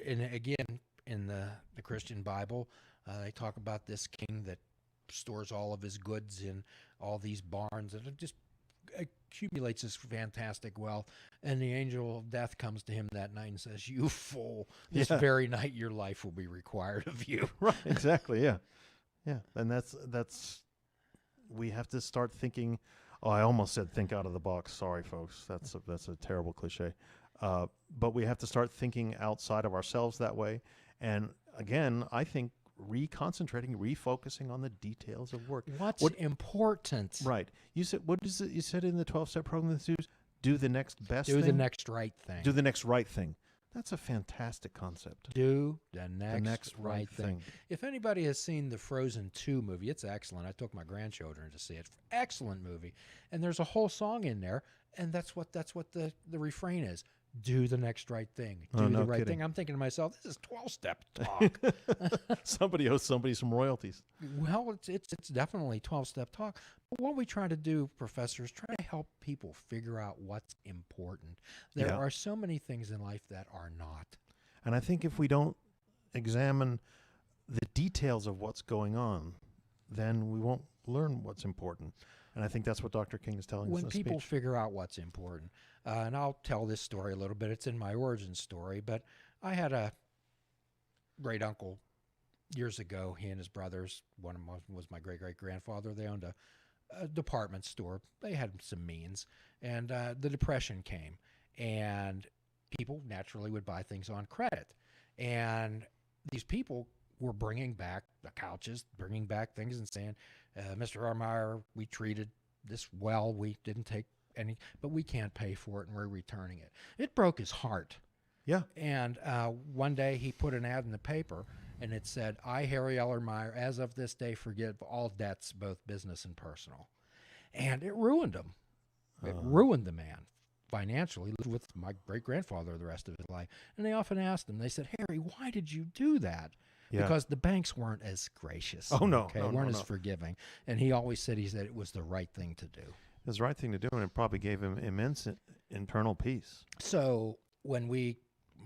A: and again, in the Christian Bible, they talk about this king that stores all of his goods in all these barns, and it just accumulates this fantastic wealth. And the angel of death comes to him that night and says, "You fool, this very night your life will be required of you."
B: Right, exactly, yeah. And that's we have to start thinking. Oh, I almost said think out of the box. Sorry, folks. That's a terrible cliche. But we have to start thinking outside of ourselves that way. And again, I think reconcentrating, refocusing on the details of work.
A: What's important?
B: Right. You said, what is it? You said in the 12-step program, do the next best thing.
A: Do the next right thing.
B: Do the next right thing. That's a fantastic concept.
A: Do the next right
B: thing.
A: thing. If anybody has seen the Frozen 2 movie, it's excellent. I took my grandchildren to see it. Excellent movie. And there's a whole song in there, and that's what the refrain is. Do the next right thing. Do the right thing. I'm thinking to myself, this is 12-step talk.
B: Somebody owes somebody some royalties.
A: Well, it's definitely 12-step talk. But what we try to do, Professor, is try to help people figure out what's important. There are so many things in life that are not.
B: And I think if we don't examine the details of what's going on, then we won't learn what's important. And I think that's what Dr. King is telling us in
A: When
B: the
A: people
B: speech.
A: figure out what's important, and I'll tell this story a little bit. It's in my origin story, but I had a great uncle years ago. He and his brothers, one of them was my great-great-grandfather. They owned a department store. They had some means, and the Depression came. and people naturally would buy things on credit. And these people were bringing back the couches, bringing back things and saying, Mr. Armeyer, we treated this well. We didn't take any, but we can't pay for it and we're returning it. It broke his heart.
B: Yeah.
A: And one day he put an ad in the paper and it said, I, Harry Ellermeyer, as of this day, forgive all debts, both business and personal. And it ruined him. It ruined the man financially. He lived with my great-grandfather the rest of his life. And they often asked him, they said, Harry, why did you do that?
B: Yeah.
A: Because the banks weren't as gracious.
B: Oh, no.
A: Okay,
B: No,
A: weren't
B: no,
A: as
B: no.
A: forgiving. And he always said it was the right thing to do.
B: It was the right thing to do, and it probably gave him immense internal peace.
A: So when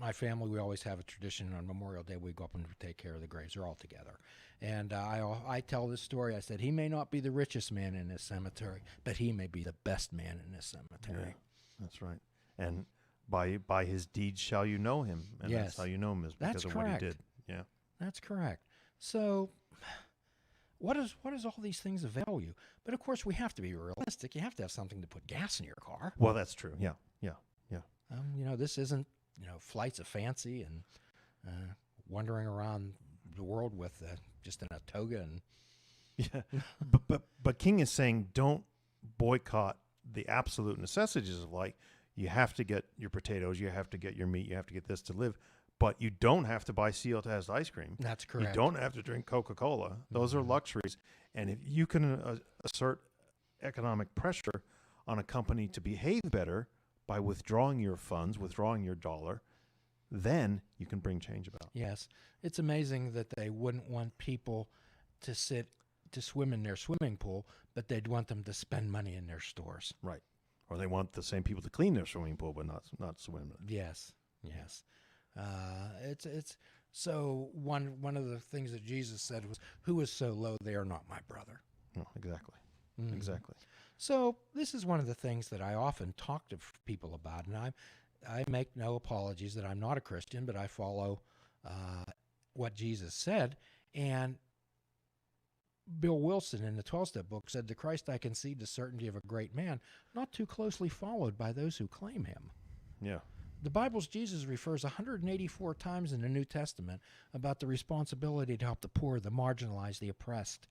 A: my family, we always have a tradition on Memorial Day. We go up and take care of the graves. They're all together. And I tell this story. I said, he may not be the richest man in this cemetery, but he may be the best man in this cemetery.
B: Yeah, that's right. And by his deeds shall you know him. And
A: Yes.
B: that's how you know him, is because
A: That's
B: of
A: correct.
B: what he did. Yeah.
A: That's correct. So what does all these things avail you? But of course, we have to be realistic. You have to have something to put gas in your car.
B: Well, that's true. Yeah.
A: This isn't, flights of fancy and wandering around the world with just in a toga and
B: Yeah. but King is saying, don't boycott the absolute necessities of life. You have to get your potatoes, you have to get your meat, you have to get this to live. But you don't have to buy seal-test ice cream.
A: that's correct.
B: You don't have to drink Coca-Cola. Those are luxuries. And if you can assert economic pressure on a company to behave better by withdrawing your funds, withdrawing your dollar, then you can bring change about.
A: Yes. It's amazing that they wouldn't want people to swim in their swimming pool, but they'd want them to spend money in their stores.
B: Right. Or they want the same people to clean their swimming pool, but not swim in it.
A: Yes. It's so one of the things that Jesus said was, "Who is so low they are not my brother."
B: No, exactly.
A: Mhm.
B: Exactly.
A: So this is one of the things that I often talk to people about, and I make no apologies that I'm not a Christian, but I follow what Jesus said. And Bill Wilson in the 12-step book said, "The Christ I conceive the certainty of a great man, not too closely followed by those who claim him."
B: Yeah.
A: The Bible's Jesus refers 184 times in the New Testament about the responsibility to help the poor, the marginalized, the oppressed,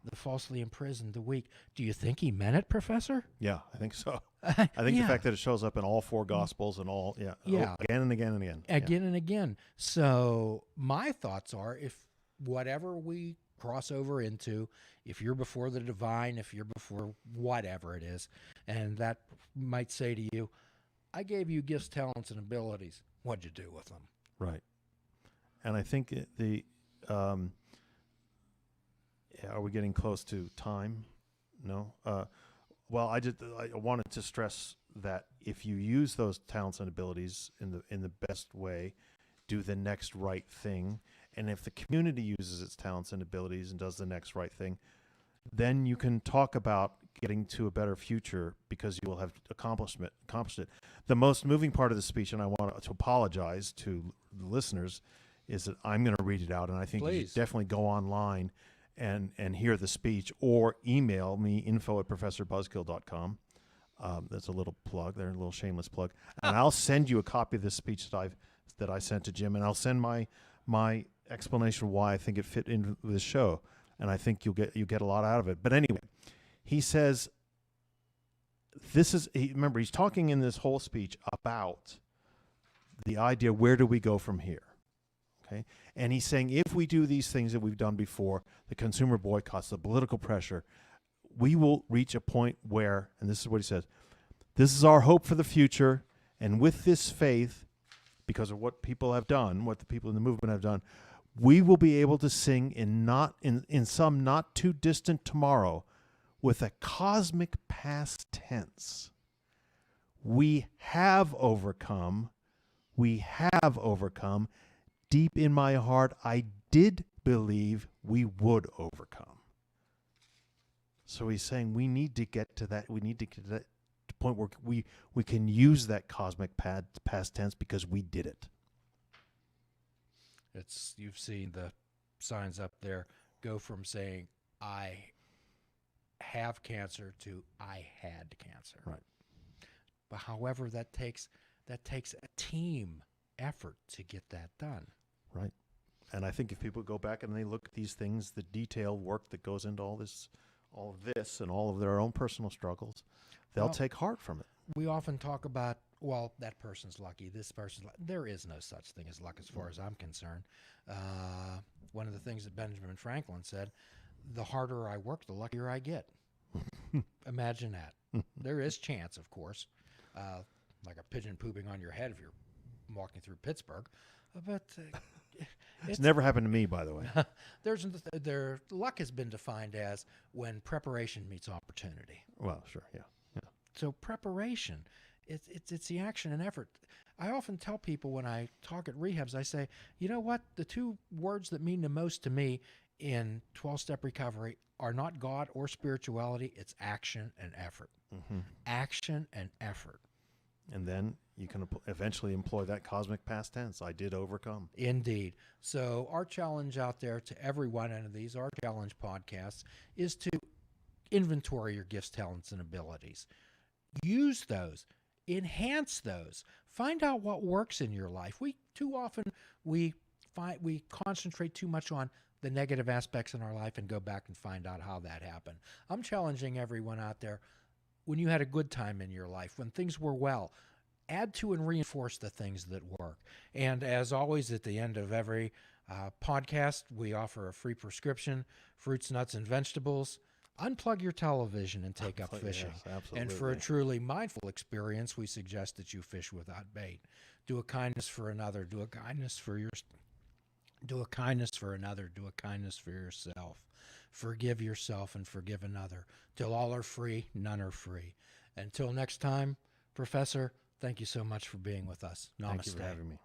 A: the falsely imprisoned, the weak. Do you think he meant it, Professor?
B: Yeah, I think so. I think
A: Yeah.
B: the fact that it shows up in all four Gospels and all,
A: Yeah.
B: again and again and again.
A: Again and again. So my thoughts are, if whatever we cross over into, if you're before the divine, if you're before whatever it is, and that might say to you, I gave you gifts, talents, and abilities. What'd you do with them?
B: Right. And I think are we getting close to time? No. Well, I wanted to stress that if you use those talents and abilities in the best way, do the next right thing, and if the community uses its talents and abilities and does the next right thing, then you can talk about getting to a better future because you will have accomplished it. The most moving part of the speech, and I want to apologize to the listeners, is that I'm going to read it out, and I think you
A: Please.
B: should definitely go online and hear the speech, or email me, info@professorbuzzkill.com. That's a little plug there, a little shameless plug. And I'll send you a copy of this speech that I sent to Jim, and I'll send my explanation of why I think it fit into the show. And I think you get a lot out of it. But anyway, he says, remember, he's talking in this whole speech about the idea, where do we go from here? Okay. And he's saying, if we do these things that we've done before, the consumer boycotts, the political pressure, we will reach a point where, and this is what he says, this is our hope for the future. And with this faith, because of what people have done, what the people in the movement have done, we will be able to sing in some not too distant tomorrow with a cosmic past tense. We have overcome. We have overcome. Deep in my heart, I did believe we would overcome. So he's saying we need to get to that. We need to get to that point where we can use that cosmic past tense because we did it.
A: You've seen the signs up there go from saying I have cancer to I had cancer.
B: Right.
A: But however that takes that takes a team effort to get that done.
B: Right. And I think if people go back and they look at these things, the detailed work that goes into all of this and all of their own personal struggles, they'll take heart from it.
A: We often talk about, well, that person's lucky, this person's lucky. There is no such thing as luck as far as I'm concerned. One of the things that Benjamin Franklin said, the harder I work, the luckier I get. Imagine that. There is chance, of course, like a pigeon pooping on your head if you're walking through Pittsburgh. But
B: it's never happened to me, by the way.
A: Their luck has been defined as when preparation meets opportunity.
B: Well, sure, yeah.
A: So preparation, it's the action and effort. I often tell people when I talk at rehabs, I say, you know what? The two words that mean the most to me in 12-step recovery are not God or spirituality. It's action and effort.
B: Mm-hmm.
A: Action and effort.
B: And then you can eventually employ that cosmic past tense. I did overcome.
A: Indeed. So our challenge out there to every one of these, our challenge podcasts, is to inventory your gifts, talents, and abilities. Use those. Enhance those. Find out what works in your life. Too often we concentrate too much on the negative aspects in our life and go back and find out how that happened. I'm challenging everyone out there, when you had a good time in your life, when things were well, add to and reinforce the things that work. And as always, at the end of every podcast, we offer a free prescription, fruits, nuts, and vegetables. Unplug your television and take up fishing.
B: Yes, absolutely.
A: And for a truly mindful experience, we suggest that you fish without bait. Do a kindness for another. Do a kindness for Do a kindness for another. Do a kindness for yourself. Forgive yourself and forgive another. Till all are free, none are free. Until next time, Professor, thank you so much for being with us. Namaste.
B: Thank you for having me.